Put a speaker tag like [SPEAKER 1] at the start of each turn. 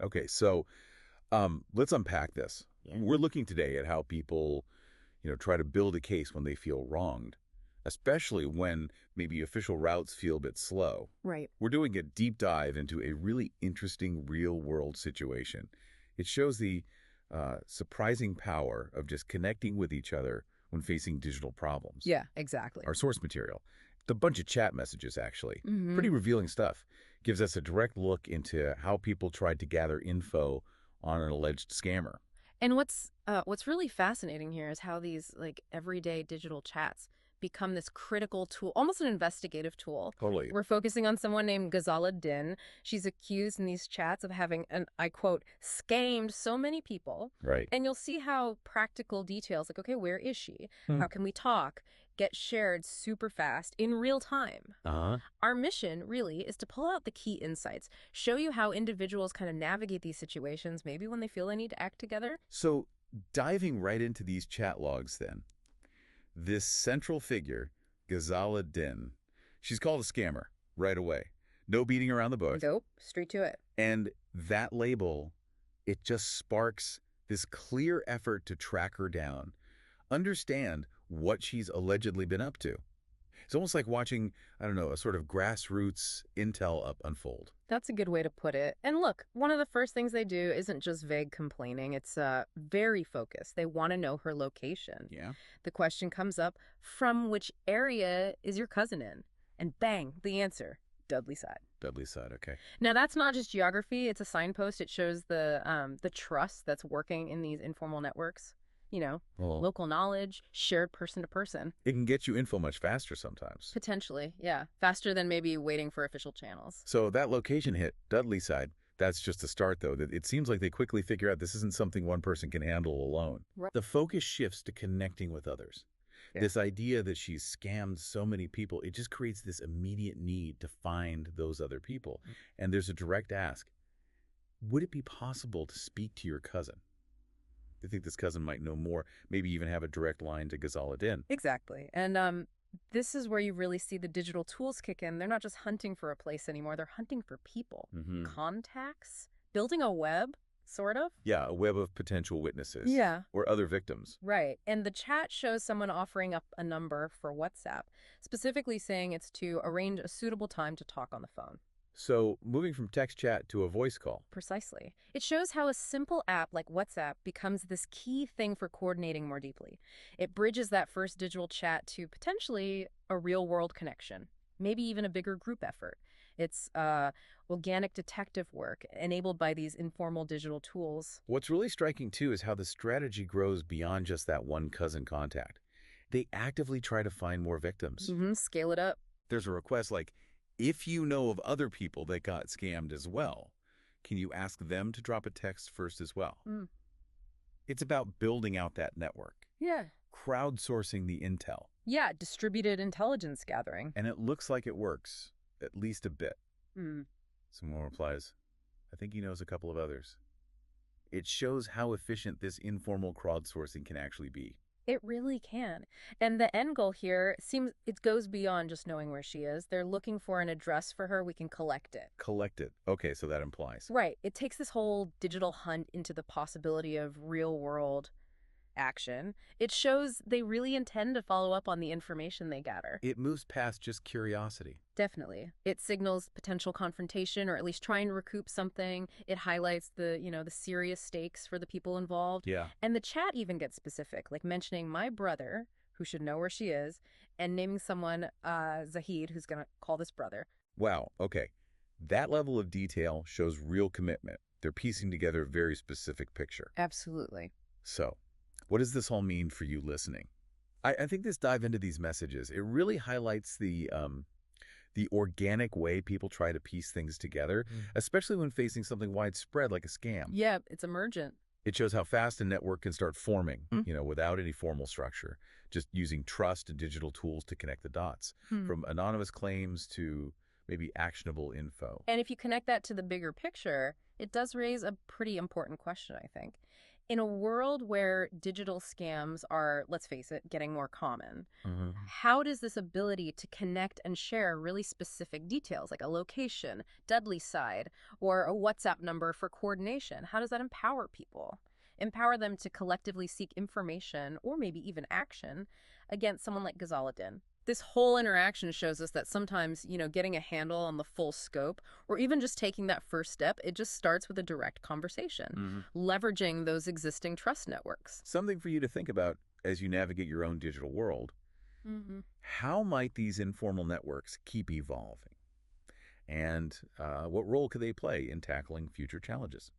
[SPEAKER 1] Okay, so let's unpack this.
[SPEAKER 2] Yeah.
[SPEAKER 1] We're looking today at how people, try to build a case when they feel wronged, especially when maybe official routes feel a bit slow.
[SPEAKER 2] Right.
[SPEAKER 1] We're doing a deep dive into a really interesting real-world situation. It shows the surprising power of just connecting with each other when facing digital problems.
[SPEAKER 2] Yeah, exactly.
[SPEAKER 1] Our source material, the bunch of chat messages, actually,
[SPEAKER 2] hmm
[SPEAKER 1] pretty revealing stuff, gives us a direct look into how people tried to gather info on an alleged scammer.
[SPEAKER 2] And what's really fascinating here is how these like everyday digital chats become this critical tool, almost an investigative tool.
[SPEAKER 1] Totally.
[SPEAKER 2] We're focusing on someone named Ghazala Din. She's accused in these chats of having, and I quote, scammed so many people.
[SPEAKER 1] Right.
[SPEAKER 2] And you'll see how practical details, like, okay, where is she?
[SPEAKER 1] Hmm.
[SPEAKER 2] How can we talk? Get shared super fast in real time.
[SPEAKER 1] Uh-huh.
[SPEAKER 2] Our mission, really, is to pull out the key insights, show you how individuals kind of navigate these situations, maybe when they feel they need to act together.
[SPEAKER 1] So, diving right into these chat logs then, this central figure, Ghazala Din, she's called a scammer right away. No beating around the bush.
[SPEAKER 2] Nope, straight to it.
[SPEAKER 1] And that label, it just sparks this clear effort to track her down, understand what she's allegedly been up to. It's almost like watching, I don't know, a sort of grassroots intel up unfold.
[SPEAKER 2] That's a good way to put it. And look, one of the first things they do isn't just vague complaining, it's very focused. They want to know her location.
[SPEAKER 1] Yeah.
[SPEAKER 2] The question comes up, from which area is your cousin in? And bang, the answer, Dudley side.
[SPEAKER 1] Dudley side, okay.
[SPEAKER 2] Now, that's not just geography, it's a signpost. It shows the trust that's working in these informal networks.
[SPEAKER 1] Well,
[SPEAKER 2] Local knowledge, shared person to person.
[SPEAKER 1] it can get you info much faster sometimes.
[SPEAKER 2] Potentially, yeah. Faster than maybe waiting for official channels.
[SPEAKER 1] So that location hit, Dudley side, that's just a start, though. That it seems like they quickly figure out this isn't something one person can handle alone.
[SPEAKER 2] Right.
[SPEAKER 1] The focus shifts to connecting with others.
[SPEAKER 2] Yeah.
[SPEAKER 1] This idea that she's scammed so many people, it just creates this immediate need to find those other people. And there's a direct ask, would it be possible to speak to your cousin? They think this cousin might know more, maybe even have a direct line to Ghazala Din.
[SPEAKER 2] Exactly. And this is where you really see the digital tools kick in. They're not just hunting for a place anymore. They're hunting for people, contacts, building a web, sort of.
[SPEAKER 1] Yeah, a web of potential witnesses.
[SPEAKER 2] Yeah.
[SPEAKER 1] Or other victims.
[SPEAKER 2] Right. And the chat shows someone offering up a number for WhatsApp, specifically saying it's to arrange a suitable time to talk on the phone.
[SPEAKER 1] So moving from text chat to a voice call.
[SPEAKER 2] Precisely. It shows how a simple app like WhatsApp becomes this key thing for coordinating more deeply. It bridges that first digital chat to potentially a real-world connection, maybe even a bigger group effort. It's organic detective work enabled by these informal digital tools.
[SPEAKER 1] What's really striking, too, is how the strategy grows beyond just that one cousin contact. They actively try to find more victims.
[SPEAKER 2] Scale it up.
[SPEAKER 1] There's a request like, if you know of other people that got scammed as well, can you ask them to drop a text first as well? It's about building out that network,
[SPEAKER 2] Yeah.
[SPEAKER 1] crowdsourcing the intel.
[SPEAKER 2] Yeah, distributed intelligence gathering.
[SPEAKER 1] And it looks like it works, at least a bit.
[SPEAKER 2] Hmm.
[SPEAKER 1] Someone replies, I think he knows a couple of others. It shows how efficient this informal crowdsourcing can actually be.
[SPEAKER 2] It really can. And the end goal here seems it goes beyond just knowing where she is. They're looking for an address for her. We can collect it.
[SPEAKER 1] Collect it. Okay, so that implies.
[SPEAKER 2] Right. It takes this whole digital hunt into the possibility of real world action. It shows they really intend to follow up on the information they gather.
[SPEAKER 1] It moves past just curiosity.
[SPEAKER 2] Definitely. It signals potential confrontation or at least trying to recoup something. It highlights the serious stakes for the people involved.
[SPEAKER 1] Yeah.
[SPEAKER 2] And the chat even gets specific, like mentioning my brother, who should know where she is, and naming someone, Zahid, who's going to call this brother.
[SPEAKER 1] Wow, okay. That level of detail shows real commitment. They're piecing together a very specific picture.
[SPEAKER 2] Absolutely.
[SPEAKER 1] So, what does this all mean for you listening? I think this dive into these messages, it really highlights the organic way people try to piece things together, especially when facing something widespread like a scam.
[SPEAKER 2] Yeah, it's emergent.
[SPEAKER 1] It shows how fast a network can start forming, without any formal structure, just using trust and digital tools to connect the dots, from anonymous claims to maybe actionable info.
[SPEAKER 2] And if you connect that to the bigger picture, it does raise a pretty important question, I think. In a world where digital scams are, let's face it, getting more common,
[SPEAKER 1] Mhm.
[SPEAKER 2] how does this ability to connect and share really specific details, like a location, deadly side, or a WhatsApp number for coordination, how does that empower people? Empower them to collectively seek information or maybe even action against someone like Ghazala Din. This whole interaction shows us that sometimes, getting a handle on the full scope or even just taking that first step, it just starts with a direct conversation,
[SPEAKER 1] Mhm.
[SPEAKER 2] leveraging those existing trust networks.
[SPEAKER 1] Something for you to think about as you navigate your own digital world.
[SPEAKER 2] Hmm.
[SPEAKER 1] How might these informal networks keep evolving? And what role could they play in tackling future challenges?